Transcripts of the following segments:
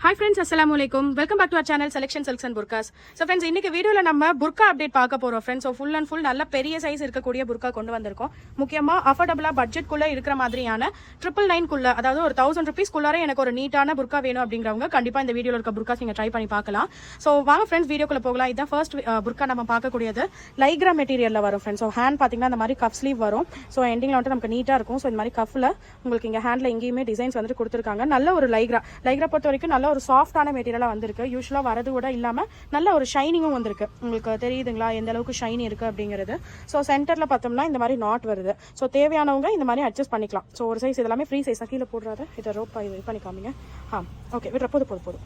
Hi friends, Assalamualaikum. Welcome back to our channel Selection Silks and Burkas. So friends, இன்னைக்கு வீடியோல நம்ம burqa update பார்க்க போறோம் friends. So full and full நல்ல பெரிய சைஸ் இருக்கக்கூடிய புர்கா கொண்டு வந்திருக்கோம். முக்கியமா அஃபோர்டபிளா பட்ஜெட் குள்ள இருக்கிற மாதிரியான 999 குள்ள, அதாவது ஒரு 1000 rupees குள்ளார எனக்கு ஒரு நீட்டான புர்கா வேணும் அப்படிங்கறவங்க கண்டிப்பா இந்த வீடியோல இருக்க புர்காஸ் நீங்க ட்ரை பண்ணி பார்க்கலாம். So வாங்க friends வீடியோக்குள்ள போகலாம். இதான் ஃபர்ஸ்ட் புர்கா நம்ம பார்க்கக்கூடியது லைக்ரா மெட்டீரியல்ல வரும் friends. So ஹேண்ட் பாத்தீங்கன்னா இந்த மாதிரி கஃப் ஸ்லீவ் வரும். So எண்டிங்ல வந்து நமக்கு நீட்டா இருக்கும். So இந்த மாதிரி கஃப்ல உங்களுக்கு இங்க ஹேண்ட்ல எங்கேயுமே டிசைன்ஸ் வந்து கொடுத்திருக்காங்க. நல்ல ஒரு லைக்ரா பொறுத்த வரைக்கும் நல்ல ஒரு சாஃப்டான மெட்டீரியலா வந்திருக்கு. யூசுவலா வரது கூட இல்லாம நல்ல ஒரு ஷைனிங்கும் வந்திருக்கு. உங்களுக்கு தெரியுதுங்களா எந்த அளவுக்கு ஷைனி இருக்கு அப்படிங்கிறது. ஸோ சென்டர்ல பார்த்தோம்னா இந்த மாதிரி நாட் வருது. ஸோ தேவையானவங்க இந்த மாதிரி அட்ஜஸ்ட் பண்ணிக்கலாம். ஸோ ஒரு சைஸ் இதெல்லாமே ஃப்ரீ சைஸ் கீழே போடுறாது. இதை ரோப் இது பண்ணி காமிங்க. ஓகே விடுற போதும்.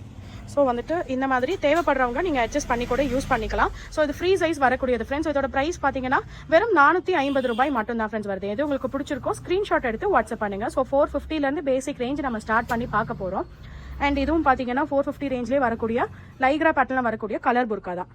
ஸோ வந்துட்டு இந்த மாதிரி தேவைப்படுறவங்க நீங்கள் அட்ஜஸ்ட் பண்ணி கூட யூஸ் பண்ணிக்கலாம். ஸோ இது ஃப்ரீ சைஸ் வரக்கூடியது ஃப்ரெண்ட்ஸ். இதோட ப்ரைஸ் பார்த்தீங்கன்னா வெறும் 450 ரூபாய் மட்டும் தான் ஃப்ரெண்ட்ஸ் வருது. எது உங்களுக்கு பிடிச்சிருக்கோ ஸ்க்ரீன்ஷாட் எடுத்து வாட்ஸ்அப் பண்ணுங்க. ஸோ 450லேருந்து பேசிக் ரேஞ்ச் நம்ம ஸ்டார்ட் பண்ணி பார்க்க போகிறோம். அண்ட் இதுவும் பார்த்தீங்கன்னா 450 ரேஞ்ச்லேயே வரக்கூடிய லைக்ரா பேட்டர்னில் வரக்கூடிய கலர் புர்கா தான்.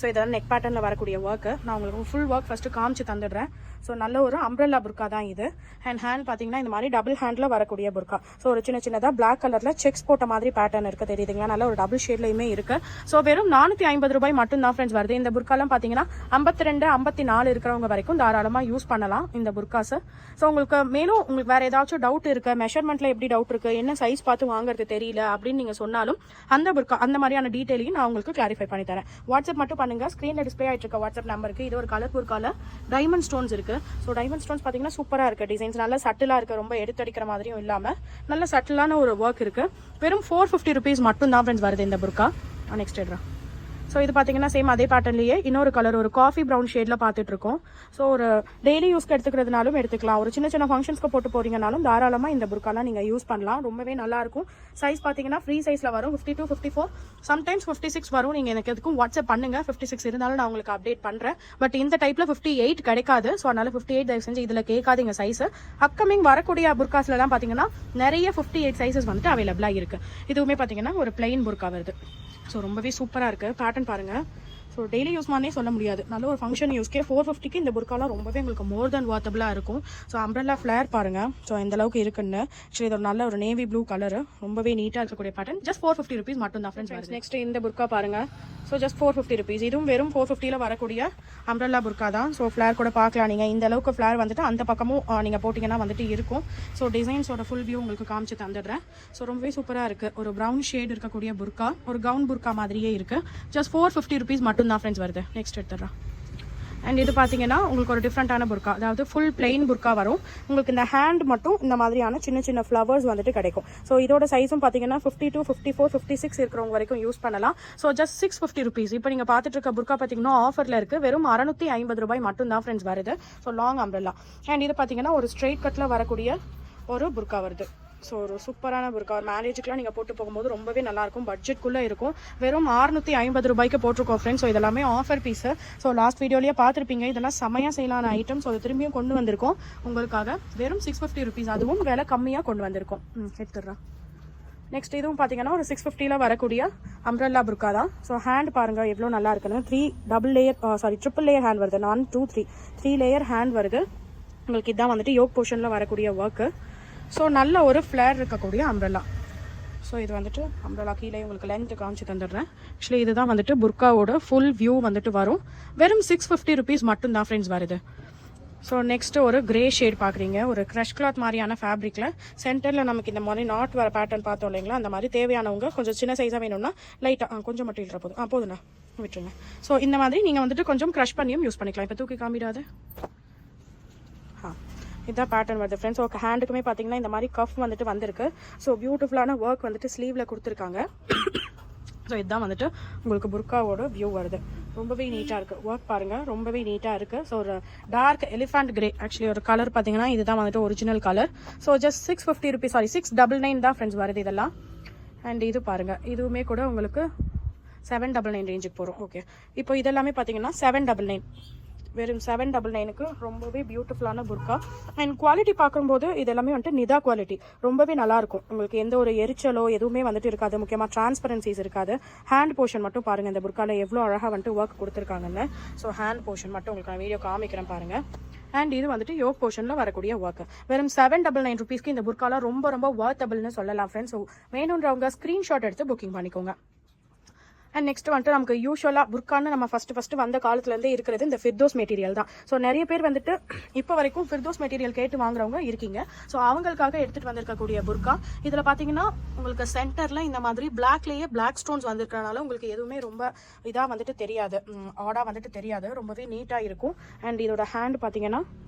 ஸோ இதெல்லாம் நெக் பேட்டர்னில் வரக்கூடிய ஒர்க்கு நான் உங்களுக்கு ஃபுல் ஒர்க் ஃபஸ்ட்டு காமிச்சு தந்துடுறேன். ஸோ நல்ல ஒரு அம்ப்ரெல்லா புர்கா தான் இது. அண்ட் ஹேண்ட் பார்த்தீங்கன்னா இந்த மாதிரி டபுள் ஹேண்டில் வரக்கூடிய புர்கா. ஸோ ஒரு சின்னதாக பிளாக் கலரில் செக்ஸ் போட்ட மாதிரி பேட்டர்ன் இருக்குது தெரியுதுங்களா. நல்ல ஒரு டபுள் ஷேட்லையுமே இருக்குது. ஸோ வெறும் 450 ரூபாய் மட்டும் தான் ஃப்ரெண்ட்ஸ் வருது. இந்த புர்காலாம் பார்த்தீங்கன்னா 52, 54 இருக்கிறவங்க வரைக்கும் தாராளமாக யூஸ் பண்ணலாம் இந்த புர்காஸை. ஸோ உங்களுக்கு மேலும் உங்களுக்கு வேறு ஏதாச்சும் டவுட் இருக்குது, மெஷர்மெண்ட்டில் எப்படி டவுட் இருக்குது, என்ன சைஸ் பார்த்து வாங்குறது தெரியல அப்படின்னு நீங்கள் சொன்னாலும் அந்த புர்கா அந்த மாதிரியான டீட்டெயிலையும் நான் உங்களுக்கு கிளாரிஃபை பண்ணி தரேன். வாட்ஸ்அப் மட்டும் பண்ணுங்க. ஸ்க்ரீனில் டிஸ்பிளே ஆகிட்டு இருக்க வாட்ஸ்அப் நம்பருக்கு. இது ஒரு கலர் புர்கால டைமண்ட் ஸ்டோன்ஸ் இருக்கு. ஸோ டைமண்ட் ஸ்டோன்ஸ் பார்த்தீங்கன்னா சூப்பராக இருக்கு. டிசைன்ஸ் நல்லா சட்டிலாக இருக்கு. ரொம்ப எடுத்தடிக்கிற மாதிரியும் இல்லாமல் நல்ல சட்டிலான ஒரு ஒர்க் இருக்கு. வெறும் 450 rupees மட்டும் தான் ஃப்ரெண்ட்ஸ் வருது இந்த புர்கா. நெக்ஸ்ட் எடுறா. ஸோ இது பார்த்தீங்கன்னா சேம் அதே பேட்டர்ன்லேயே இன்னொரு கலர் ஒரு காஃபி ப்ரௌன் ஷேடில் பார்த்துட்டு இருக்கோம். ஸோ ஒரு டெய்லி யூஸ்க்கு எடுத்துக்கிறதுனாலும் எடுத்துக்கலாம். ஒரு சின்ன ஃபங்க்ஷன்ஸ்க்கு போட்டு போறீங்கனாலும் தாராளமாக இந்த புர்காலாம் நீங்கள் யூஸ் பண்ணலாம். ரொம்பவே நல்லா இருக்கும். சைஸ் பார்த்தீங்கன்னா ஃப்ரீ சைஸில் வரும். 52, 54, சம்டைம்ஸ் 56 வரும். நீங்கள் எனக்கு எதுக்கும் வாட்ஸ்அப் பண்ணுங்க. 56 இருந்தாலும் நான் உங்களுக்கு அப்டேட் பண்ணுறேன். பட் இந்த டைப்பில் 58 கிடைக்காது. ஸோ அதனால 58 தயவு செஞ்சு இதில் கேட்காதீங்க சைஸ். அப்கமிங் வரக்கூடிய புர்காஸ்லாம் பார்த்தீங்கன்னா நிறைய 58 சைஸஸ் வந்துட்டு அவைலபிளாக இருக்கு. இதுவுமே பார்த்தீங்கன்னா ஒரு பிளைன் புர்கா வருது. ஸோ ரொம்பவே சூப்பராக இருக்குது. பேட்டர்ன் பாருங்கள். ஸோ டெய்லி யூஸ் பண்ணே சொல்ல முடியாது. நல்ல ஒரு ஃபங்க்ஷன் யூஸ்க்கே 450க்கு இந்த புர்காலாம் ரொம்பவே உங்களுக்கு மோர் தென் வார்த்தபிளாக இருக்கும். ஸோ அம்ப்ரெல்லா ஃப்ளேர் பாருங்கள். ஸோ எந்த அளவுக்கு இருக்குன்னு. ஆக்சுவலி இது ஒரு நல்ல ஒரு நேவி ப்ளூ கலர். ரொம்பவே நீட்டாக இருக்கக்கூடிய பேட்டர்ன். ஜஸ்ட் 450 rupees மட்டும் தான் ஃப்ரெண்ட்ஸ். நெக்ஸ்ட் இந்த புர்கா பாருங்கள். So just 450 rupees. இதுவும் வெறும் 450ல் வரக்கூடிய அம்ப்ரெல்லா புர்கா தான். ஸோ ஃப்ளேர் கூட பார்க்கலாம் நீங்கள். இந்த அளவுக்கு ஃப்ளேர் வந்துட்டு அந்த பக்கமும் நீங்கள் போட்டிங்கன்னா வந்துட்டு இருக்கும். ஸோ டிசைன்ஸோட ஃபுல் வியூ உங்களுக்கு காமிச்சு தந்துடுறேன். ஸோ ரொம்பவே சூப்பராக இருக்குது. ஒரு ப்ரௌன் ஷேட் இருக்கக்கூடிய புர்கா, ஒரு கவுன் புர்கா மாதிரியே இருக்குது. ஜஸ்ட் 450 rupees மட்டும் தான் ஃப்ரெண்ட்ஸ் வருது. நெக்ஸ்ட் எடுத்துடுறேன். அண்ட் இது பார்த்தீங்கன்னா உங்களுக்கு ஒரு டிஃப்ரெண்ட்டான புர்கா, அதாவது ஃபுல் பிளெயின் புர்கா வரும். உங்களுக்கு இந்த ஹேண்ட் மட்டும் இந்த மாதிரியான சின்ன ஃப்ளவர்ஸ் வந்துட்டு கிடைக்கும். ஸோ இதோட சைஸும் பார்த்தீங்கன்னா 52, 54, 56 இருக்கிறவங்க வரைக்கும் யூஸ் பண்ணலாம். So just 650 rupees. இப்போ நீங்கள் பார்த்துட்டு இருக்க புர்கா பார்த்தீங்கன்னா ஆஃபரில் இருக்குது. வெறும் 650 ரூபாய் மட்டும் தான் ஃப்ரெண்ட்ஸ் வருது. So long umbrella. அண்ட் இது பார்த்தீங்கன்னா ஒரு ஸ்ட்ரெயிட் கட்டில் வரக்கூடிய ஒரு புர்கா வருது. ஸோ ஒரு சூப்பரான புர்கா. ஒரு மேரேஜுக்குலாம் நீங்கள் போட்டு போகும்போது ரொம்பவே நல்லாயிருக்கும். பட்ஜெட்குள்ளே இருக்கும். வெறும் 650 ரூபாய்க்கு போட்டிருக்கோம் ஃப்ரெண்ட்ஸ். ஸோ இதெல்லாமே ஆஃபர் பீஸு. ஸோ லாஸ்ட் வீடியோலேயே பார்த்துருப்பீங்க. இதெல்லாம் செமையாக செய்யலான ஐட்டம். ஸோ அதை திரும்பியும் கொண்டு வந்திருக்கோம் உங்களுக்காக. வெறும் 650 rupees. அதுவும் விலை கம்மியாக கொண்டு வந்திருக்கோம். எடுத்துடுறேன். நெக்ஸ்ட் இதுவும் பார்த்தீங்கன்னா ஒரு 650ல் வரக்கூடிய அம்ப்ரெல்லா புர்கா தான். ஸோ ஹேண்ட் பாருங்கள் எவ்வளோ நல்லா இருக்குன்னு. 3 ட்ரிபிள் லேயர் ஹேண்ட் வருது. 3 லேயர் ஹேண்ட் வருது. உங்களுக்கு இதான் வந்துட்டு யோக் போர்ஷனில் வரக்கூடிய ஒர்க்கு. ஸோ நல்ல ஒரு ஃப்ளேர் இருக்கக்கூடிய அம்ப்ரெல்லா. ஸோ இது வந்துட்டு அம்ப்ரெல்லா கீழே உங்களுக்கு லென்த் காமிச்சு தந்துடுறேன். ஆக்சுவலி இதுதான் வந்துட்டு புர்காவோட ஃபுல் வியூ வந்துட்டு வரும். வெறும் 650 rupees மட்டும் தான் ஃப்ரெண்ட்ஸ் வருது. ஸோ நெக்ஸ்ட்டு ஒரு கிரே ஷேட் பார்க்குறீங்க. ஒரு க்ரஷ் கிளாத் மாதிரியான ஃபேப்ரிக்கில் சென்டரில் நமக்கு இந்த மாதிரி நாட் வர பேட்டர்ன் பார்த்தோம் இல்லைங்களா. அந்த மாதிரி தேவையானவங்க கொஞ்சம் சின்ன சைஸாக வேணும்னா லைட்டாக கொஞ்சம் மட்டும் இழுற போதுண்ணா விட்டுருங்க. ஸோ இந்த மாதிரி நீங்கள் வந்துட்டு கொஞ்சம் க்ரஷ் பண்ணியும் யூஸ் பண்ணிக்கலாம். இப்போ தூக்கி காமிடாது. இதான் பேட்டர்ன் வருது ஃப்ரெண்ட்ஸ். ஓகே ஹேண்டுக்குமே பார்த்தீங்கன்னா இந்த மாதிரி கஃப் வந்துட்டு வந்திருக்கு. ஸோ பியூட்டிஃபுல்லான ஒர்க் வந்துட்டு ஸ்லீவில் கொடுத்துருக்காங்க. ஸோ இதுதான் வந்துட்டு உங்களுக்கு புர்காவோட வியூ வருது. ரொம்பவே நீட்டாக இருக்குது. ஒர்க் பாருங்கள் ரொம்பவே நீட்டாக இருக்குது. ஸோ ஒரு டார்க் எலிஃபண்ட் கிரே ஆக்சுவலி ஒரு கலர் பார்த்தீங்கன்னா இதுதான் வந்துட்டு original colour. So just 650 rupees 699 தான் ஃப்ரெண்ட்ஸ் வருது இதெல்லாம். அண்ட் இது பாருங்கள் இதுவுமே கூட உங்களுக்கு 799 ரேஞ்சுக்கு போகிறோம். ஓகே இப்போ இதெல்லாமே பார்த்தீங்கன்னா 799. வெறும் 799க்கு ரொம்பவே பியூட்டிஃபுல்லான புர்கா. அண்ட் குவாலிட்டி பார்க்கும்போது இது எல்லாமே வந்துட்டு நிதா குவாலிட்டி. ரொம்பவே நல்லாயிருக்கும். உங்களுக்கு எந்த ஒரு எரிச்சலோ எதுவுமே வந்துட்டு இருக்காது. முக்கியமாக டிரான்ஸ்பரன்சிஸ் இருக்காது. ஹேண்ட் போர்ஷன் மட்டும் பாருங்கள் இந்த புர்காவில் எவ்வளோ அழகாக வந்துட்டு ஒர்க் கொடுத்துருக்காங்கன்னு. ஸோ ஹேண்ட் போர்ஷன் மட்டும் உங்களுக்கு நான் வீடியோ காமிக்கிறேன் பாருங்கள். அண்ட் இது வந்துட்டு யோக் போர்ஷனில் வரக்கூடிய ஒர்க். வெறும் 799 rupeesக்கு இந்த புர்காலாம் ரொம்ப ரொம்ப வர்த்தபிள்னு சொல்லலாம் ஃப்ரெண்ட்ஸ். ஸோ வேணுன்றவங்க ஸ்க்ரீன்ஷாட் எடுத்து புக்கிங் பண்ணிக்கோங்க. அண்ட் நெக்ஸ்ட் வந்துட்டு நமக்கு யூஸ்வலாக புர்கான்னு நம்ம ஃபர்ஸ்ட் வந்த காலத்துலேருந்தே இருக்கிறது இந்த ஃபிர்தோஸ் மெட்டீரியல் தான். ஸோ நிறைய பேர் வந்துட்டு இப்போ வரைக்கும் ஃபிர்தோஸ் மெட்டீரியல் கேட்டு வாங்குறவங்க இருக்கீங்க. ஸோ அவங்களுக்காக எடுத்துகிட்டு வந்திருக்கக்கூடிய புர்கா இதில் பார்த்தீங்கன்னா உங்களுக்கு சென்டரில் இந்த மாதிரி பிளாக்லேயே பிளாக் ஸ்டோன்ஸ் வந்திருக்கிறனால உங்களுக்கு எதுவுமே ரொம்ப இதாக வந்துட்டு தெரியாது, ஆடாக வந்துட்டு தெரியாது, ரொம்பவே நீட்டாக இருக்கும். அண்ட் இதோட ஹேண்ட் பார்த்தீங்கன்னா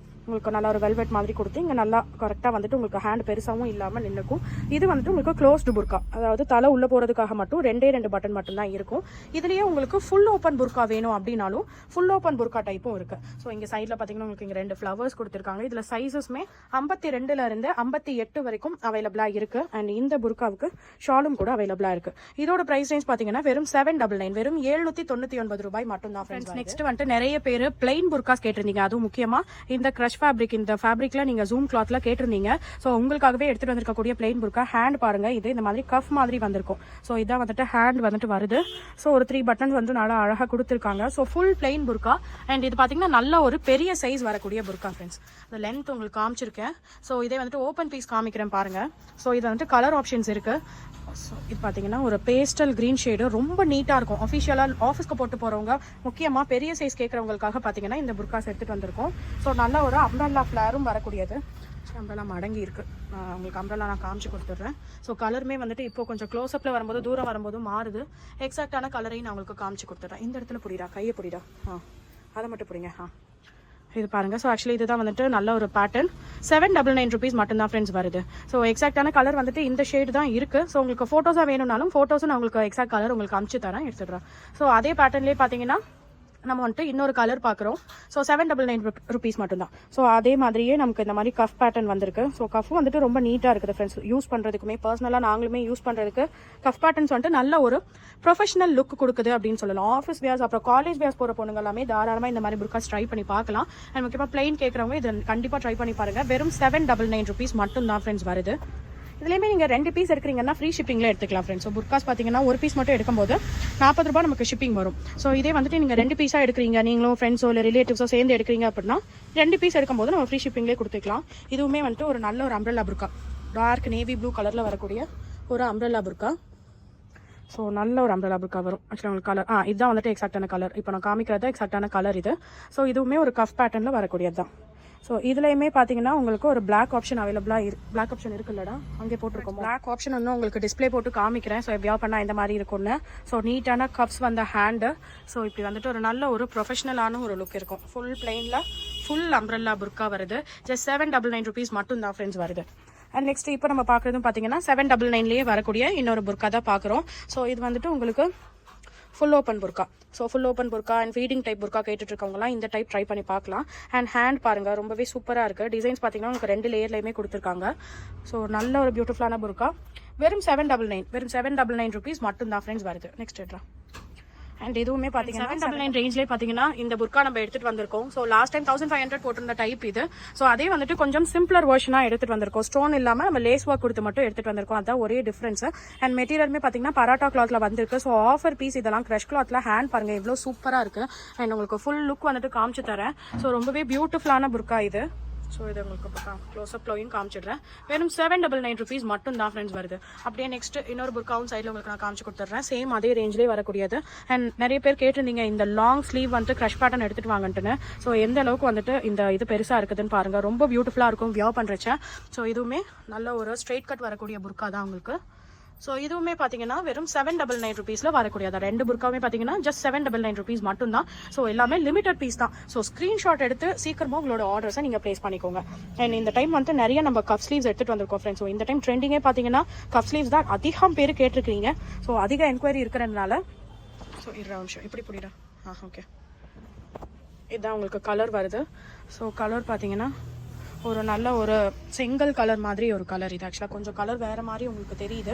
உங்களுக்கு நல்லா ஒரு வெல்வெட் மாதிரி கொடுத்து இங்கே நல்லா கரெக்டாக வந்துட்டு உங்களுக்கு ஹேண்ட் பெருசாகவும் இல்லாமல் நின்றுக்கும். இது வந்துட்டு உங்களுக்கு க்ளோஸ்டு புர்கா, அதாவது தலை உள்ளே போகிறதுக்காக மட்டும் 2 பட்டன் மட்டும்தான் இருக்கும். இதுலேயே உங்களுக்கு ஃபுல் ஓப்பன் புர்கா வேணும் அப்படின்னாலும் ஃபுல் ஓப்பன் புர்கா டைப்பும் இருக்குது. ஸோ இங்கே சைடில் பார்த்தீங்கன்னா உங்களுக்கு இங்கே 2 ஃப்ளவர்ஸ் கொடுத்துருக்காங்க. இதில் சைஸஸ்மே 52 58 வரைக்கும் அவைலபிளாக இருக்குது. அண்ட் இந்த புர்காவுக்கு ஷாலும் கூட அவைலபிளாக இருக்குது. இதோட ப்ரைஸ் ரேஞ்ச் பார்த்தீங்கன்னா வெறும் 799, வெறும் 799 ரூபாய் மட்டும்தான் ஃப்ரெண்ட்ஸ். நெக்ஸ்ட் வந்துட்டு நிறைய பேர் பிளைன் புர்காஸ் கேட்டிருந்தீங்க. அதுவும் முக்கியமாக இந்த க்ரஷ் ஃபேப்ரிக், இந்த ஃபேப்ரிக்ல நீங்க ஜூம் கிளாத்ல கேட்டிருந்தீங்க. ஸோ உங்களுக்காகவே எடுத்துட்டு வந்திருக்கக்கூடிய பிளைன் புர்கா. ஹேண்ட் பாருங்க, இது இந்த மாதிரி கஃப் மாதிரி வந்திருக்கும். ஸோ இதான் வந்துட்டு ஹேண்ட் வந்துட்டு வருது. ஸோ ஒரு 3 பட்டன்ஸ் வந்து நல்லா அழகாக கொடுத்துருக்காங்க. So full plain burqa. And இது பார்த்தீங்கன்னா நல்ல ஒரு பெரிய சைஸ் வரக்கூடிய புர்கா ஃப்ரெண்ட்ஸ். இந்த லென்த் உங்களுக்கு காமிச்சிருக்கேன். ஸோ இதே வந்துட்டு ஓப்பன் பீஸ் காமிக்கிறேன் பாருங்க. ஸோ இது வந்துட்டு கலர் ஆப்ஷன்ஸ் இருக்கு. ஸோ இது பார்த்தீங்கன்னா ஒரு பேஸ்டல் க்ரீன் ஷேடு, ரொம்ப நீட்டாக இருக்கும். அஃபிஷியலாக ஆஃபீஸ்க்கு போட்டு போகிறவங்க, முக்கியமாக பெரிய சைஸ் கேட்குறவங்களுக்காக பார்த்தீங்கன்னா இந்த புர்காஸ் எடுத்துகிட்டு வந்திருக்கோம். ஸோ நல்ல ஒரு அம்ப்ரெல்லா ஃப்ளேரும் வரக்கூடியது. அம்ப்ரெல்லா மடங்கி இருக்குது, உங்களுக்கு அம்ப்ரெல்லா நான் காமிச்சு கொடுத்துட்றேன். ஸோ கலருமே வந்துட்டு இப்போ கொஞ்சம் க்ளோஸ்அப்பில் வரும்போது தூரம் வரும்போது மாறுது. எக்ஸாக்டான கலரையும் நான் உங்களுக்கு காமிச்சு கொடுத்துட்றேன். இந்த இடத்துல புரியுதா, கையை புரியுதா, அதை மட்டும் புரியுங்க. இது பாருங்க. ஸோ ஆக்சுவலி இதுதான் வந்துட்டு நல்ல ஒரு பேட்டர்ன். 799 rupees மட்டும்தான் ஃப்ரெண்ட்ஸ் வருது. ஸோ எக்ஸாக்டான கலர் வந்துட்டு இந்த ஷேடு தான் இருக்குது. ஸோ உங்களுக்கு ஃபோட்டோஸாக வேணும்னாலும் ஃபோட்டோஸும் நான் உங்களுக்கு எக்ஸாக்ட் கலர் உங்களுக்கு அனுப்பிச்சு தரேன், எடுத்துடுறேன். ஸோ அதே பேட்டர்ன்லேயே பார்த்தீங்கன்னா நம்ம வந்துட்டு இன்னொரு கலர் பார்க்குறோம். ஸோ 799 rupees மட்டும்தான். ஸோ அதே மாதிரியே நமக்கு இந்த மாதிரி கஃப் பேட்டர்ன் வந்திருக்கு. ஸோ கஃப் வந்துட்டு ரொம்ப நீட்டாக இருக்குது ஃப்ரெண்ட்ஸ். யூஸ் பண்ணுறதுக்குமே பர்சனலாக நாங்களுமே யூஸ் பண்ணுறதுக்கு கஃப் பேட்டர்ன்ஸ் வந்துட்டு நல்ல ஒரு ப்ரொஃபஷனல் லுக் கொடுக்குது அப்படின்னு சொல்லலாம். ஆஃபீஸ் வேர்ஸ் அப்புறம் காலேஜ் வேர்ஸ் போகிற பொண்ணுங்க எல்லாமே தாராளமாக இந்த மாதிரி புர்காஸ் ட்ரை பண்ணி பார்க்கலாம். அண்ட் முக்கியமாக பிளைன் கேட்குறவங்க இதை கண்டிப்பாக ட்ரை பண்ணி பாருங்கள். வெறும் 799 rupees மட்டும்தான் ஃப்ரெண்ட்ஸ் வருது. இதுலேயுமே நீங்கள் 2 பீஸ் எடுக்கிறீங்கன்னா ஃப்ரீ ஷிப்பிங்கில் எடுத்துக்கலாம் ஃப்ரெண்ட்ஸ். ஸோ புர்காஸ் பார்த்தீங்கன்னா ஒரு பீஸ் மட்டும் எடுக்கும்போது 40 ரூபாய் நமக்கு ஷிப்பிங் வரும். ஸோ இதே வந்துட்டு நீங்கள் 2 பீஸாக எடுக்கிறீங்க, நீங்களும் ஃப்ரெண்ட்ஸோ இல்லை ரிலேட்டிவ்ஸோ சேர்ந்து எடுக்கிறீங்க அப்படின்னா 2 பீஸ் எடுக்கும்போது நம்ம ஃப்ரீ ஷிப்பிங்லேயே கொடுத்துக்கலாம். இதுவுமே வந்துட்டு ஒரு நல்ல ஒரு அம்ப்ரெல்லா புர்கா, டார்க் நேவி ப்ளூ கலரில் வரக்கூடிய ஒரு அம்ப்ரெல்லா புர்கா. ஸோ நல்ல ஒரு அம்ப்ரெல்லா புர்கா வரும். ஆக்சுவலாக உங்களுக்கு கலர் இதுதான் வந்துட்டு எக்ஸாக்டான கலர். இப்போ நான் காமிக்கிறது எக்ஸாக்டான கலர் இது. ஸோ இதுவுமே ஒரு கஃப் பேட்டர்னில் வரக்கூடியது தான். ஸோ இதுலையுமே பார்த்தீங்கன்னா உங்களுக்கு ஒரு பிளாக் ஆப்ஷன் அவைலபிளாக பிளாக் ஆப்ஷன் இருக்குல்லடா, அங்கே போட்டிருக்கோம். பிளாக் ஆப்ஷன் வந்து உங்களுக்கு டிஸ்பிளே போட்டு காமிக்கிறேன். ஸோ எப்படியா பண்ணால் இந்த மாதிரி இருக்கும்னு. ஸோ நீட்டான கப்ஸ் வந்த ஹேண்டு. ஸோ இப்படி வந்துட்டு ஒரு நல்ல ஒரு ப்ரொஃபஷனலான ஒரு லுக் இருக்கும். ஃபுல் பிளைனில் ஃபுல் அம்ப்ரெல்லா புர்கா வருது. ஜஸ்ட் 799 rupees மட்டும் தான் ஃப்ரெண்ட்ஸ் வருது. அண்ட் நெக்ஸ்ட் இப்போ நம்ம பார்க்குறதும் பார்த்தீங்கன்னா 799லேயே வரக்கூடிய இன்னொரு புர்கா தான் பார்க்குறோம். ஸோ இது வந்துட்டு உங்களுக்கு full open burqa. So full open burqa and feeding type burqa கேட்டுட்டு இருக்கவங்களாம் இந்த டைப் ட்ரை பண்ணி பார்க்கலாம். அண்ட் ஹேண்ட் பாருங்கள், ரொம்பவே சூப்பராக இருக்குது. டிசைன்ஸ் பார்த்தீங்கன்னா உங்களுக்கு 2 லேயர்லையுமே கொடுத்துருக்காங்க. ஸோ நல்ல ஒரு பியூட்டிஃபுல்லான புர்கா. வெறும் 799 rupees மட்டும் தான் ஃப்ரெண்ட்ஸ் வருது. நெக்ஸ்ட் எடுறா. அண்ட் இதுவுமே பார்த்தீங்கன்னா 799 ரேஞ்ச்லேயே பார்த்தீங்கன்னா இந்த புர்கா நம்ம எடுத்துகிட்டு வந்திருக்கோம். ஸோ லாஸ்ட் டைம் 1500 போட்டிருந்த டைப் இது. ஸோ அதே வந்துட்டு கொஞ்சம் சிம்பிளர் வெர்ஷனாக எடுத்துகிட்டு வந்திருக்கோம். ஸ்டோன் இல்லாமல் நம்ம லேஸ் ஒர்க் கொடுத்து மட்டும் எடுத்துகிட்டு வந்திருக்கோம். அதான் ஒரே டிஃப்ரென்ஸ். அண்ட் மெட்டீரியலுமே பார்த்தீங்கன்னா பராட்டா கிளாத்தில் வந்திருக்கு. ஸோ ஆஃபர் பீஸ் இதெல்லாம் க்ரஷ் கிளாத்தில். ஹேண்ட் பாருங்கள் எவ்வளோ சூப்பராக இருக்குது. அண்ட் உங்களுக்கு ஃபுல் லுக் வந்துட்டு காமிச்சு தரேன். ஸோ ரொம்பவே பியூட்டிஃபுல்லான புர்கா இது. ஸோ இதை உங்களுக்கு க்ளோஸ்அப்லையும் காமிச்சிடுறேன். வெறும் 799 rupees மட்டும் தான் ஃப்ரெண்ட்ஸ் வருது. அப்படியே நெக்ஸ்ட் இன்னொரு புர்காவும் சைடில் உங்களுக்கு நான் காமிச்சு கொடுத்துட்றேன். சேம் அதே ரேஞ்சிலே வரக்கூடியது. அண்ட் நிறைய பேர் கேட்டிருந்தீங்க இந்த லாங் ஸ்லீவ் வந்துட்டு க்ரஷ் பேட்டர்ன் எடுத்துகிட்டு வாங்கன்ட்டுன்னு. ஸோ எந்த அளவுக்கு வந்துட்டு இந்த இது பெருசாக இருக்குதுன்னு பாருங்கள். ரொம்ப பியூட்டிஃபுல்லாக இருக்கும் வியர் பண்ணுறச்சேன். ஸோ இதுவுமே நல்ல ஒரு ஸ்ட்ரெயிட் கட் வரக்கூடிய புர்கா தான் உங்களுக்கு. ஸோ இதுவுமே பார்த்தீங்கன்னா வெறும் 799 rupeesல வரக்கூடியதா. 2 புர்காவுமே பார்த்தீங்கன்னா ஜஸ்ட் 799 rupees மட்டும் தான். ஸோ எல்லாமே லிமிடெட் பீஸ் தான். ஸோ ஸ்க்ரீன்ஷாட் எடுத்து சீக்கிரமாக உங்களோட ஆர்டர்ஸை நீங்கள் ப்ளேஸ் பண்ணிக்கோங்க. அண்ட் இந்த டைம் வந்து நிறைய நம்ம கப் ஸ்லீவ்ஸ் எடுத்துகிட்டு வந்திருக்கோம் ஃப்ரெண்ட்ஸ். ஸோ இந்த டைம் ட்ரெண்டிங்கே பார்த்தீங்கன்னா கப் ஸ்லீவ்ஸ் தான் அதிகம் பேர் கேட்டிருக்கீங்க. ஸோ அதிக என்கொயரி இருக்கிறதுனால ஸோ நிமிஷம் இப்படி புரியுதா. ஓகே, இதுதான் உங்களுக்கு கலர் வருது. ஸோ கலர் பார்த்தீங்கன்னா ஒரு நல்ல ஒரு செங்கல் கலர் மாதிரி ஒரு கலர். இது ஆக்சுவலாக கொஞ்சம் கலர் வேறு மாதிரி உங்களுக்கு தெரியுது.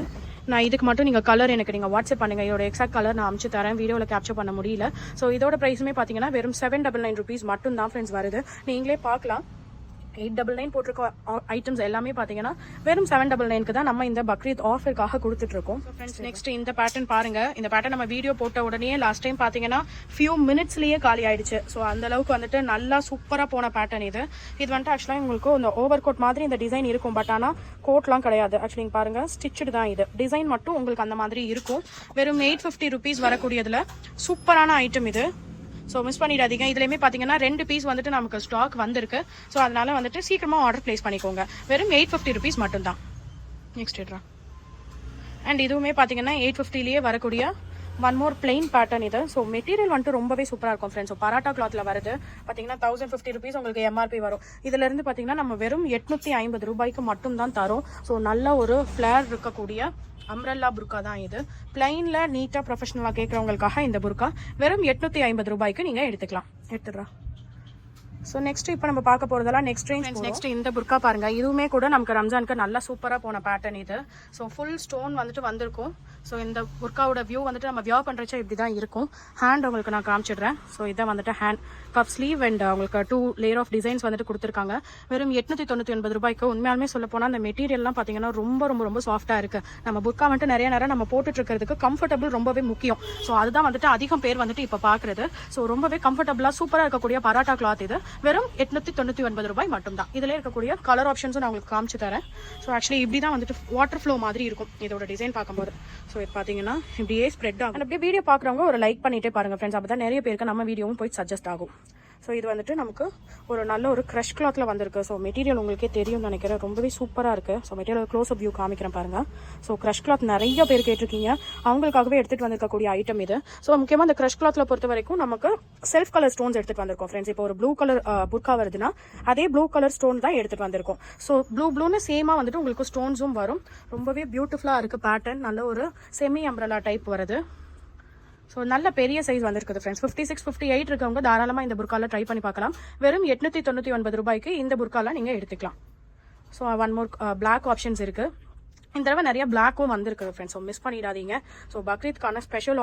நான் இதுக்கு மட்டும் நீங்கள் கலர் எனக்கு நீங்கள் வாட்ஸ்அப் பண்ணுங்கள். இதோட எக்ஸாக்ட் கலர் நான் அனுப்பிச்சு தரேன். வீடியோவில் கேப்சர் பண்ண முடியல. ஸோ இதோட ப்ரைஸுமே பார்த்தீங்கன்னா வெறும் 799 rupees மட்டும் தான் ஃப்ரெண்ட்ஸ் வருது. நீங்களே பார்க்கலாம். 899 போட்டிருக்க ஐட்டம்ஸ் எல்லாமே பார்த்தீங்கன்னா வெறும் 799க்கு தான் நம்ம இந்த பக்ரீத் ஆஃபருக்காக கொடுத்துட்ருக்கோம். ஃப்ரெண்ட்ஸ் நெக்ஸ்ட் இந்த பேட்டர்ன் பாருங்க. இந்த பேட்டர்ன் நம்ம வீடியோ போட்ட உடனே லாஸ்ட் டைம் பார்த்தீங்கன்னா ஃபியூ மினிட்ஸ்லேயே காலி ஆயிடுச்சு. ஸோ அந்த அளவுக்கு வந்துட்டு நல்லா சூப்பராக போன பேட்டர்ன் இது வந்துட்டு ஆக்சுவலாக உங்களுக்கு இந்த ஓவர் கோட் மாதிரி இந்த டிசைன் இருக்கும். பட் ஆனால் கோட்லாம் கிடையாது. ஆக்சுவலி பாருங்க ஸ்டிச்சு தான் இது. டிசைன் மட்டும் உங்களுக்கு அந்த மாதிரி இருக்கும். வெறும் 850 rupees வரக்கூடியதுல சூப்பரான ஐட்டம் இது. ஸோ மிஸ் பண்ணிடாதீங்க. இதுலேயுமே பார்த்தீங்கன்னா 2 பீஸ் வந்துட்டு நமக்கு ஸ்டாக் வந்திருக்கு. ஸோ அதனால வந்துட்டு சீக்கிரமாக ஆர்டர் பிளேஸ் பண்ணிக்கோங்க. வெறும் 850 rupees மட்டும்தான். நெக்ஸ்ட் எடுறா. அண்ட் இதுவுமே பார்த்தீங்கன்னா 850லேயே வரக்கூடிய ஒன் மோர் பிளெயின் பேட்டர்ன் இது. ஸோ மெட்டீரியல் வந்துட்டு ரொம்பவே சூப்பராக இருக்கும் ஃப்ரெண்ட்ஸ். ஸோ பராட்டா கிளாத்தில் வருது பார்த்தீங்கன்னா 1050 rupees உங்களுக்கு எம்ஆர்பி வரும். இதிலிருந்து பார்த்தீங்கன்னா நம்ம வெறும் 850 ரூபாய்க்கு மட்டும் தான் தரோம். ஸோ நல்ல ஒரு ஃப்ளேர் இருக்கக்கூடிய அம்ரல்லா புர்கா தான் இது. பிளைன்ல நீட்டா ப்ரொஃபஷனலா கேட்கறவங்களுக்காக இந்த புர்கா வெறும் 850 ரூபாய்க்கு நீங்க எடுத்துக்கலாம். எடுத்துடுறா. ஸோ நெக்ஸ்ட் இப்போ நம்ம பார்க்க போறதெல்லாம் நெக்ஸ்ட் ரேஞ்ச். நெக்ஸ்ட் இந்த புர்கா பாருங்க. இதுவுமே கூட நமக்கு ரம்ஜானுக்கு நல்லா சூப்பராக போன பேட்டர்ன் இது. ஸோ ஃபுல் ஸ்டோன் வந்துட்டு வந்திருக்கும். ஸோ இந்த புர்காவோட வியூ வந்துட்டு நம்ம வியர் பண்ணுறச்சா இப்படி தான் இருக்கும். ஹேண்ட் உங்களுக்கு நான் காமிச்சிடுறேன். ஸோ இதான் வந்துட்டு ஹேண்ட் கப் ஸ்லீவ் அண்ட் உங்களுக்கு 2 லேயர் ஆஃப் டிசைன்ஸ் வந்துட்டு கொடுத்துருக்காங்க. வெறும் 899 ரூபாய்க்கு. உண்மையாலுமே சொல்ல போனால் அந்த மெட்டீரியல்லாம் பார்த்தீங்கன்னா ரொம்ப ரொம்ப ரொம்ப சாஃப்டாக இருக்கு. நம்ம புர்கா வந்துட்டு நிறைய நேரம் நம்ம போட்டுட்டு இருக்கிறதுக்கு கம்ஃபர்டபுள் ரொம்பவே முக்கியம். ஸோ அதுதான் வந்துட்டு அதிகம் பேர் வந்துட்டு இப்போ பார்க்குறது. ஸோ ரொம்பவே கம்ஃபர்டபுளாக சூப்பராக இருக்கக்கூடிய பராட்டா கிளாத் இது. வெறும் 899 ரூபாய் மட்டும்தான். இதில் இருக்கக்கூடிய கலர் ஆப்ஷன்ஸும் நான் உங்களுக்கு காமிச்சு தரேன். ஸோ ஆக்சுவலி இப்படி தான் வந்துட்டு வாட்டர் ஃப்ளோ மாதிரி இருக்கும் இதோட டிசைன் பார்க்கும்போது. ஸோ இது பார்த்தீங்கன்னா இப்படியே ஸ்ப்ரெட் ஆகும். அப்படியே வீடியோ பார்க்குறவங்க ஒரு லைக் பண்ணிட்டே பாருங்க ஃப்ரெண்ட்ஸ். அப்போ தான் நிறைய பேருக்கு நம்ம வீடியோவும் போய் சஜஸ்ட் ஆகும். ஸோ இது வந்துட்டு நமக்கு ஒரு நல்ல ஒரு க்ரஷ் கிளாத்தில் வந்திருக்கு. ஸோ மெட்டீரியல் உங்களுக்கே தெரியும்னு நினைக்கிறேன். ரொம்பவே சூப்பராக இருக்குது. So material close up view காமிக்கிறேன் பாருங்கள். ஸோ க்ரஷ் கிளாத் நிறைய பேர் கேட்டிருக்கீங்க. அவங்களுக்காகவே எடுத்துகிட்டு வந்திருக்கக்கூடிய ஐட்டம் இது. ஸோ முக்கியமாக இந்த க்ரஷ் கிளாத்தில் பொறுத்த வரைக்கும் நமக்கு செல்ஃப் கலர் ஸ்டோன்ஸ் எடுத்துகிட்டு வந்திருக்கோம் ஃப்ரெண்ட்ஸ். இப்போ ஒரு ப்ளூ கலர் புர்கா வருதுன்னா அதே ப்ளூ கலர் ஸ்டோன் தான் எடுத்துகிட்டு வந்திருக்கோம். ஸோ ப்ளூன்னு சேமாக வந்துட்டு உங்களுக்கு ஸ்டோன்ஸும் வரும். ரொம்பவே பியூட்டிஃபுல்லாக இருக்குது பேட்டர்ன். நல்ல ஒரு செமி அம்ப்ரெல்லா டைப் வருது. ஸோ நல்ல பெரிய சைஸ் வந்திருக்குது ஃப்ரெண்ட்ஸ். 56, 58 இருக்கவங்க தாராளமாக இந்த புர்காவில் ட்ரை பண்ணி பார்க்கலாம். வெறும் 899 ரூபாய்க்கு இந்த புர்காவில் நீங்கள் எடுத்துக்கலாம். So one more black options இருக்குது. இந்த தடவை நிறைய பிளாக்கும் வந்திருக்கு ஃப்ரெண்ட்ஸ். ஸோ மிஸ் பண்ணிடாதீங்க. ஸோ பக்ரீத்கான ஸ்பெஷல்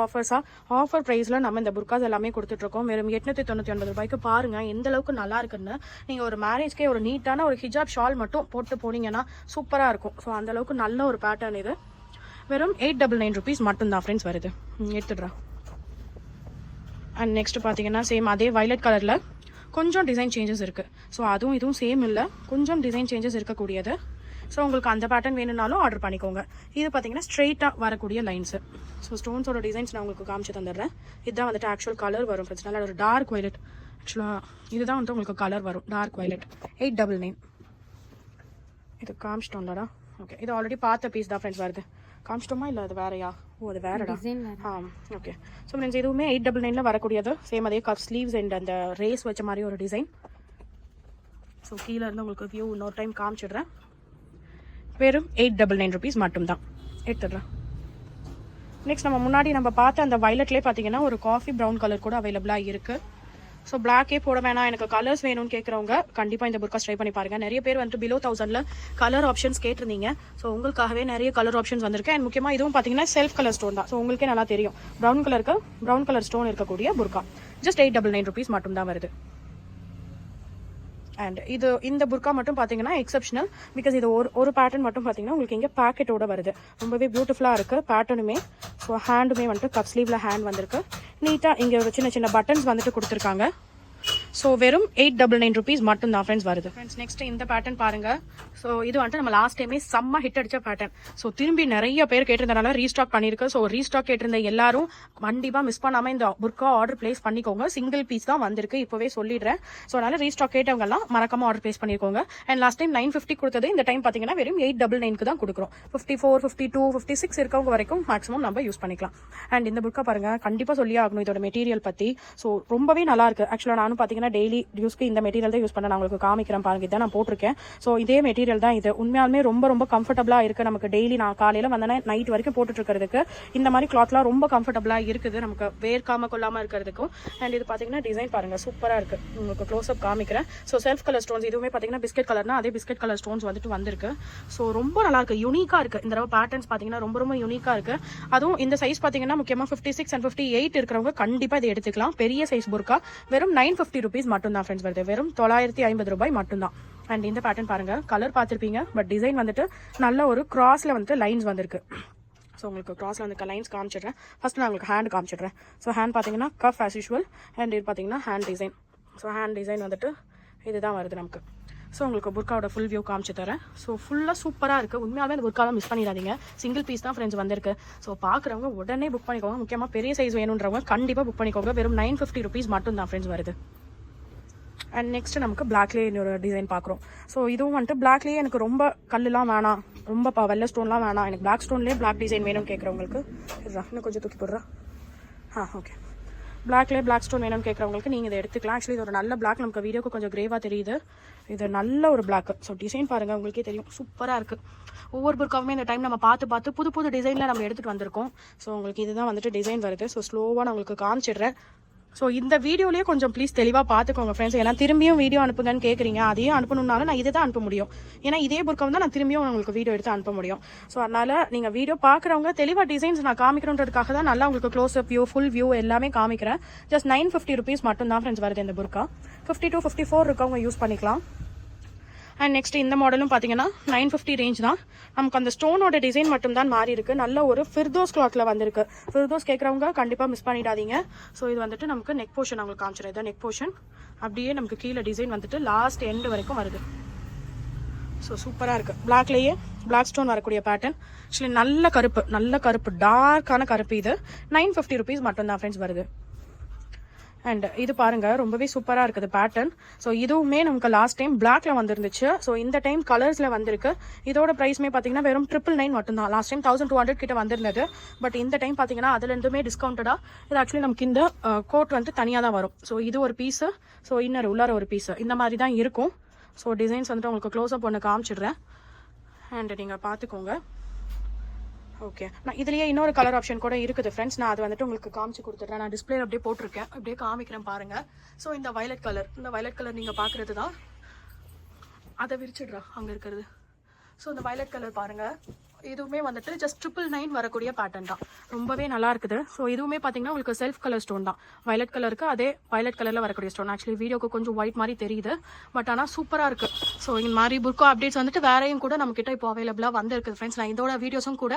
ஆஃபர் ப்ரைஸில் நம்ம இந்த புர்காஸ் எல்லாமே கொடுத்துட்ருக்கோம். வெறும் 899 ரூபாய்க்கு பாருங்கள் எந்த அளவுக்கு நல்லா இருக்குன்னு. நீங்கள் ஒரு மேரேஜ்க்கே ஒரு நீட்டான ஒரு ஹிஜாப் ஷால் மட்டும் போட்டு போனீங்கன்னா சூப்பராக இருக்கும். ஸோ அந்த அளவுக்கு நல்ல ஒரு பேட்டர்ன் இது. வெறும் 899 rupees மட்டும்தான் ஃப்ரெண்ட்ஸ் வருது. எடுத்துடுறா. அண்ட் நெக்ஸ்ட் பார்த்தீங்கன்னா சேம் அதே வயலட் கலரில் கொஞ்சம் டிசைன் சேஞ்சஸ் இருக்குது. ஸோ அதுவும் இதுவும் சேம் இல்லை, கொஞ்சம் டிசைன் சேஞ்சஸ் இருக்கக்கூடியது. ஸோ உங்களுக்கு அந்த பேட்டர்ன் வேணும்னாலும் ஆர்டர் பண்ணிக்கோங்க. இது பார்த்தீங்கன்னா ஸ்ட்ரெயிட்டாக வரக்கூடிய லைன்ஸு. ஸோ ஸ்டோன்ஸோட டிசைன்ஸ் நான் உங்களுக்கு காமிச்சு தந்துடுறேன். இதுதான் வந்துட்டு ஆக்சுவல் கலர் வரும் ஃப்ரெண்ட்ஸ். நல்லா ஒரு டார்க் வயலட். ஆக்சுவலாக இதுதான் வந்துட்டு உங்களுக்கு கலர் வரும், டார்க் வயலட். 899. இது காமிச்சிட்டோம்லடா. ஓகே, இது ஆல்ரெடி பார்த்த பீஸ் தான் ஃப்ரெண்ட்ஸ் வருது. காமிச்சிட்டோமா இல்லை அது வேறையா? ஓ அது வேறடா. ஓகே. ஸோ ஃப்ரெண்ட்ஸ் இதுவுமே 899 வரக்கூடியது. சேம் அதே கப் ஸ்லீவ்ஸ் அண்ட் அந்த ரேஸ் வச்ச மாதிரி ஒரு டிசைன். ஸோ கீழே இருந்து உங்களுக்கு வியூ இன்னொரு டைம் காமிச்சிடுறேன். வெறும் 899 rupees மட்டும்தான். எடுத்துடுறேன். நெக்ஸ்ட் நம்ம முன்னாடி நம்ம பார்த்த அந்த வயலட்லேயே பார்த்தீங்கன்னா ஒரு காஃபி ப்ரௌன் கலர் கூட அவைலபிளாக இருக்குது. ஸோ பிளாக்கே போட வேணாம், எனக்கு கலர்ஸ் வேணும்னு கேட்குறவங்க கண்டிப்பாக இந்த புர்காஸ் ட்ரை பண்ணி பாருங்கள். நிறைய பேர் வந்துட்டு பிலோ 1000 கலர் ஆப்ஷன்ஸ் கேட்டிருந்தீங்க. ஸோ உங்களுக்காகவே நிறைய கலர் ஆப்ஷன்ஸ் வந்திருக்கு. அண்ட் முக்கியமாக இதுவும் பார்த்தீங்கன்னா செல்ஃப் கலர் ஸ்டோன் தான். ஸோ உங்களுக்கே நல்லா தெரியும் ப்ரௌன் கலர் ஸ்டோன் இருக்கக்கூடிய புர்கா ஜஸ்ட் 899 rupees மட்டும் தான் வருது. அண்ட் இந்த புர்கா மட்டும் பார்த்தீங்கன்னா எக்ஸப்ஷனல். பிகாஸ் இது ஒரு பேட்டர்ன் மட்டும் பார்த்தீங்கன்னா உங்களுக்கு இங்கே பேக்கெட்டோட வருது. ரொம்பவே பியூட்டிஃபுல்லாக இருக்குது பேட்டர்னுமே. ஸோ ஹேண்டுமே வந்துட்டு கப் ஸ்லீவில் ஹேண்ட் வந்திருக்கு. நீட்டாக இங்கே ஒரு சின்ன சின்ன பட்டன்ஸ் வந்துட்டு கொடுத்துருக்காங்க. ஸோ வெறும் 899 rupees மட்டும் தான் ஃப்ரெண்ட்ஸ் வருது. ஃப்ரெண்ட்ஸ் நெக்ஸ்ட் இந்த பேட்டர்ன் பாருங்க. ஸோ இது வந்துட்டு நம்ம லாஸ்ட் டைமே செம்ம ஹிட் அடிச்ச பேட்டர்ன். ஸோ திரும்பி நிறைய பேர் கேட்டிருந்தனால ரீஸ்டாக் பண்ணியிருக்கு. ஸோ ரீஸ்டாக் கேட்டிருந்த எல்லாரும் கண்டிப்பாக மிஸ் பண்ணாமல் இந்த புர்கா ஆர்டர் பிளேஸ் பண்ணிக்கோங்க. சிங்கிள் பீஸ் தான் வந்திருக்கு, இப்போவே சொல்லிடுறேன். ஸோ அதனால ரீஸ்டாக் கேட்டவங்கலாம் மறக்காம ஆர்டர் பிளேஸ் பண்ணிக்கோங்க. அண்ட் லாஸ்ட் டைம் 950 கொடுத்தது இந்த டைம் பார்த்தீங்கன்னா வெறும் 899 தான் கொடுக்குறோம். 54, 52, 56 இருக்கவங்க வரைக்கும் மேக்ஸிமம் நம்ம யூஸ் பண்ணிக்கலாம். அண்ட் இந்த புர்கா பாருங்க, கண்டிப்பாக சொல்லி ஆகணும் இதோட மெட்டீரியல் பற்றி. ஸோ ரொம்பவே நல்லா இருக்கு. ஆக்சுவலாக நானும் பார்த்தீங்கன்னா டெய்லி யூஸ்க்கு இந்த மெட்டீரியல் தான் யூஸ் பண்ண நான் உங்களுக்கு காமிக்கிறேன் பாருங்க. இதான் நான் போட்டிருக்கேன். ஸோ இதே மெட்டீரியல் தான் இது. உண்மையாலுமே ரொம்ப ரொம்ப கம்ஃபர்டபுளாக இருக்குது. நமக்கு டெய்லி நான் காலையில் வந்தேன்னா நைட் வரைக்கும் போட்டுட்டு இருக்கிறதுக்கு இந்த மாதிரி கிளாத்லாம் ரொம்ப கம்ஃபர்டபுளாக இருக்குது. நமக்கு வேர்க்காம கொள்ளாமல் இருக்கிறதுக்கும். அண்ட் இது பார்த்தீங்கன்னா டிசைன் பாருங்க சூப்பராக இருக்குது. உங்களுக்கு க்ளோஸ் அப் காமிக்கிறேன். ஸோ செல்ஃப் கலர் ஸ்டோன்ஸ் இதுவுமே பார்த்தீங்கன்னா பிஸ்கெட் கலர்னா அதே பிஸ்கெட் கலர் ஸ்டோன்ஸ் வந்துட்டு வந்திருக்கு. ஸோ ரொம்ப நல்லா இருக்கு, யூனிக்காக இருக்குது. இந்த தடவை பேட்டர்ன்ஸ் பார்த்தீங்கன்னா ரொம்ப ரொம்ப யூனிக்காக இருக்குது. அதுவும் இந்த சைஸ் பார்த்தீங்கன்னா முக்கியமாக 56 and 58 இருக்கிறவங்க கண்டிப்பாக இதை எடுத்துக்கலாம். பெரிய சைஸ் புர்கா வெறும் 950 ருபீஸ் மட்டும் தான் ஃப்ரெண்ட்ஸ் வருது. வெறும் 950 ரூபாய் மட்டும்தான். அண்ட் இந்த பேட்டர்ன் பாருங்க, கலர் பார்த்துருப்பீங்க, பட் டிசைன் வந்துட்டு நல்ல ஒரு கிராஸ்ல வந்துட்டு லைன்ஸ் வந்திருக்கு. ஸோ உங்களுக்கு கிராஸில் வந்து லைன்ஸ் காமிச்சிடுறேன். ஃபஸ்ட்டு நான் உங்களுக்கு ஹேண்ட் காமிச்சிடுறேன். ஸோ ஹேண்ட் பார்த்தீங்கன்னா கஃப் ஆஸ் யூஷுவல், அண்ட் இது பார்த்தீங்கன்னா hand design. So hand design வந்துட்டு இதுதான் வருது நமக்கு. ஸோ உங்களுக்கு புர்காவோட ஃபுல் வியூ காமிச்சு தரேன். ஸோ ஃபுல்லாக சூப்பராக இருக்குது. உண்மையாகவே அந்த புர்காலாம் மிஸ் பண்ணிடாதீங்க. சிங்கிள் பீஸ் தான் ஃப்ரெண்ட்ஸ் வந்திருக்கு. ஸோ பார்க்குறவங்க உடனே புக் பண்ணிக்கோங்க. முக்கியமாக பெரிய சைஸ் வேணுன்றவங்க கண்டிப்பாக புக் பண்ணிக்கோங்க. வெறும் 950 ருபீஸ் மட்டும் தான் ஃப்ரெண்ட்ஸ் வருது. அண்ட் நெக்ஸ்ட் நமக்கு பிளாக்லேயே இன்னொரு டிசைன் பார்க்குறோம். ஸோ இதுவும் வந்துட்டு பிளாக்லேயே எனக்கு ரொம்ப கல்லுலாம் வேணாம், ரொம்ப வெள்ளை ஸ்டோன்லாம் வேணாம், எனக்கு பிளாக் ஸ்டோன்லேயே பிளாக் டிசைன் வேணும்னு கேட்குறவங்களுக்கு இன்னும் கொஞ்சம் தூக்கி போடுறா. ஓகே, பிளாக்லேயே பிளாக் ஸ்டோன் வேணும்னு கேட்குறவங்களுக்கு நீங்கள் இதை எடுத்துக்கலாம். ஆக்சுவலி இது ஒரு நல்ல பிளாக், நமக்கு வீடியோக்கு கொஞ்சம் கிரேவாக தெரியுது. இது நல்ல ஒரு பிளாக். ஸோ டிசைன் பாருங்கள், உங்களுக்கே தெரியும், சூப்பராக இருக்குது. ஒவ்வொரு புர்காவுமே இந்த டைம் நம்ம பார்த்து புது புது டிசைனில் நம்ம எடுத்துகிட்டு வந்திருக்கோம். ஸோ உங்களுக்கு இதுதான் வந்துட்டு டிசைன் வருது. ஸோ ஸ்லோவாக நான் உங்களுக்கு காமிச்சிடுறேன். ஸோ இந்த வீடியோலேயே கொஞ்சம் ப்ளீஸ் தெளிவாக பார்த்துக்கோங்க ஃப்ரெண்ட்ஸ். ஏன்னா திரும்பியும் வீடியோ அனுப்புங்கன்னு கேட்குறீங்க, அதையும் அனுப்பணுன்னாலும் நான் இதை தான் அனுப்ப முடியும். ஏன்னா இதே புர்க்கா தான் நான் திரும்பியும் உங்களுக்கு வீடியோ எடுத்து அனுப்ப முடியும். ஸோ அதனால் நீங்கள் வீடியோ பார்க்குறவங்க தெளிவாக டிசைன்ஸ் நான் காமிக்கணுன்றதுக்காக தான் நல்லா உங்களுக்கு close up view, full view எல்லாமே காமிக்கிறேன். ஜஸ்ட் 950 ருபீஸ் மட்டும் தான் ஃப்ரெண்ட்ஸ் வருது இந்த புர்க்கா. 50 to 54 இருக்கவங்க யூஸ் பண்ணிக்கலாம். அண்ட் நெக்ஸ்ட் இந்த மாடலும் பார்த்தீங்கன்னா 950 ரேஞ்ச் தான். நமக்கு அந்த ஸ்டோனோட டிசைன் மட்டும் தான் மாறி இருக்கு. நல்ல ஒரு ஃபிர்தோஸ் கிளாத்ல வந்திருக்கு. ஃபிர்தோஸ் கேட்குறவங்க கண்டிப்பாக மிஸ் பண்ணிடாதீங்க. ஸோ இது வந்துட்டு நமக்கு நெக் போர்ஷன் உங்களுக்கு காமிச்சிடும். இதான் நெக் போர்ஷன். அப்படியே நமக்கு கீழே டிசைன் வந்துட்டு லாஸ்ட் எண்டு வரைக்கும் வருது. ஸோ சூப்பராக இருக்குது. பிளாக்லேயே பிளாக் ஸ்டோன் வரக்கூடிய பேட்டர்ன். ஆக்சுவலி நல்ல கருப்பு டார்க்கான கருப்பு. இது 950 ருபீஸ் மட்டும் தான் ஃப்ரெண்ட்ஸ் வருது. அண்ட் இது பாருங்க, ரொம்பவே சூப்பராக இருக்குது பேட்டர்ன். ஸோ இதுவுமே நமக்கு லாஸ்ட் டைம் பிளாக்ல வந்துருந்துச்சு. ஸோ இந்த டைம் கலர்ஸ்ல வந்திருக்கு. இதோட ப்ரைஸ்மே பார்த்தீங்கன்னா வெறும் 999 மட்டும்தான். லாஸ்ட் டைம் 1200 கிட்ட வந்திருந்தது. பட் இந்த டைம் பார்த்தீங்கன்னா அதுல இருந்துமே டிஸ்கவுண்டடா. இது ஆக்சுவலி நமக்கு இந்த கோட் வந்து தனியாக தான் வரும். ஸோ இது ஒரு பீஸு, ஸோ இன்னொரு உள்ளார ஒரு பீஸு, இந்த மாதிரி தான் இருக்கும். ஸோ டிசைன்ஸ் வந்துட்டு உங்களுக்கு க்ளோஸ் அப் ஒன்று காமிச்சிடுறேன். அண்ட் நீங்கள் பார்த்துக்கோங்க. ஓகே, நான் இதுலேயே இன்னொரு கலர் ஆப்ஷன் கூட இருக்குது ஃப்ரெண்ட்ஸ். நான் அது வந்துட்டு உங்களுக்கு காமிச்சு கொடுத்துட்றேன். நான் டிஸ்பிளே அப்படியே போட்டிருக்கேன், அப்படியே காமிக்கிறேன் பாருங்க. ஸோ இந்த வயலட் கலர் நீங்கள் பார்க்குறது தான். அதை விரிச்சிடுறா அங்கே இருக்கிறது. ஸோ இந்த வயலட் கலர் பாருங்க, இதுவுமே வந்துட்டு ஜஸ்ட் 999 வரக்கூடிய பேட்டர்ன் தான். ரொம்பவே நல்லா இருக்குது. ஸோ இதுவுமே பார்த்தீங்கன்னா உங்களுக்கு செல்ஃப் கலர் ஸ்டோன் தான். வயலட் கலருக்கு அதே வயலட் கலரில் வரக்கூடிய ஸ்டோன். ஆக்சுவலி வீடியோக்கு கொஞ்சம் ஒயிட் மாதிரி தெரியுது, பட் ஆனால் சூப்பராக இருக்குது. ஸோ இந்த மாதிரி புர்கா அப்டேட்ஸ் வந்துட்டு வேறையும் கூட நம்மக்கிட்ட இப்போ அவைலபிளாக வந்துருக்குது ஃப்ரெண்ட்ஸ். நான் இதோட வீடியோஸும் கூட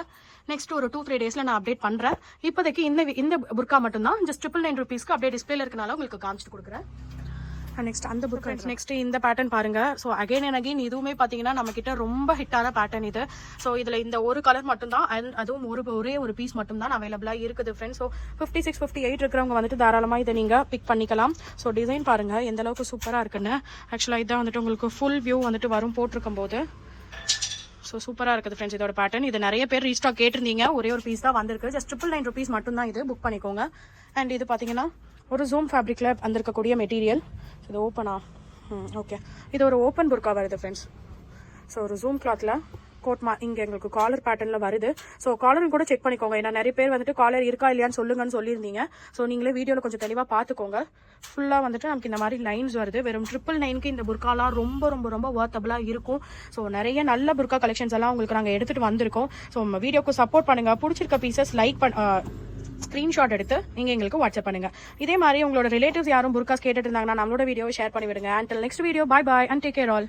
நெக்ஸ்ட் ஒரு 2-3 டேஸில் நான் அப்டேட் பண்ணுறேன். இப்போதைக்கு இந்த புர்கா மட்டும்தான் ஜஸ்ட் 999 ருபீஸ்க்கு அப்படியே டிஸ்பிளேல இருக்கனால உங்களுக்கு காமிச்சிட்டு கொடுக்குறேன். நெக்ஸ்ட் அந்த புக் நெக்ஸ்ட் இந்த பேட்டர்ன் பாருங்க. ஸோ அகைன் அண்ட் அகைன் இதுவுமே பார்த்தீங்கன்னா நம்ம கிட்ட ரொம்ப ஹிட்டான பேட்டர்ன் இது. ஸோ இதில் இந்த ஒரு கலர் மட்டும் தான், அதுவும் ஒரே ஒரு பீஸ் மட்டும் தான் அவைலபிளாக இருக்குது ஃப்ரெண்ட்ஸ். ஸோ 56, 58 இருக்கிறவங்க வந்துட்டு தாராளமாக இதை நீங்கள் பிக் பண்ணிக்கலாம். ஸோ டிசைன் பாருங்க எந்த அளவுக்கு சூப்பராக இருக்குன்னு. ஆக்சுவலாக இதான் வந்துட்டு உங்களுக்கு ஃபுல் வியூ வந்துட்டு வரும் போட்டிருக்கும் போது. ஸோ சூப்பராக இருக்குது ஃப்ரெண்ட்ஸ் இதோட பேட்டர்ன். இது நிறைய பேர் ரீஸ்டாக் கேட்டிருந்தீங்க, ஒரே ஒரு பீஸ் தான் வந்திருக்கு. ஜஸ்ட் 999 ருபீஸ் மட்டும் தான் இது, புக் பண்ணிக்கோங்க. அண்ட் இது பார்த்தீங்கன்னா ஒரு ஜூம் ஃபேப்ரிக்ல வந்திருக்கக்கூடிய மெட்டீரியல். இது ஓப்பனா ஓகே, இது ஒரு ஓப்பன் புர்கா வருது ஃப்ரெண்ட்ஸ். ஸோ ஒரு ஜூம் கிளாத்ல கோட் இங்கே எங்களுக்கு காலர் பேட்டர்னில் வருது. ஸோ காலரும் கூட செக் பண்ணிக்கோங்க. ஏன்னா நிறைய பேர் வந்துட்டு காலர் இருக்கா இல்லையான்னு சொல்லுங்கன்னு சொல்லியிருந்தீங்க. ஸோ நீங்களே வீடியோவில் கொஞ்சம் தெளிவாக பார்த்துக்கோங்க. ஃபுல்லாக வந்துட்டு நமக்கு இந்த மாதிரி லைன்ஸ் வருது. வெறும் 999க்கு இந்த புர்காலாம் ரொம்ப ரொம்ப ரொம்ப வர்த்தபிளாக இருக்கும். ஸோ நிறைய நல்ல புர்கா கலெக்ஷன்ஸ் எல்லாம் உங்களுக்கு நாங்கள் எடுத்துகிட்டு வந்திருக்கோம். ஸோ நம்ம வீடியோக்கு சப்போர்ட் பண்ணுங்கள். பிடிச்சிருக்க பீசஸ் லைக் ஸ்க்ரீன்ஷாட் எடுத்து நீங்கள் எங்களுக்கு வாட்ஸ்அப் பண்ணுங்கள். இதே மாதிரி உங்களோட ரிலேட்டிவ்ஸ் யாரும் புர்காஸ் கேட்டுட்டு இருந்தாங்கன்னா நம்மளோட வீடியோவை ஷேர் பண்ணி விடுங்க. Until next video, bye bye and take care all.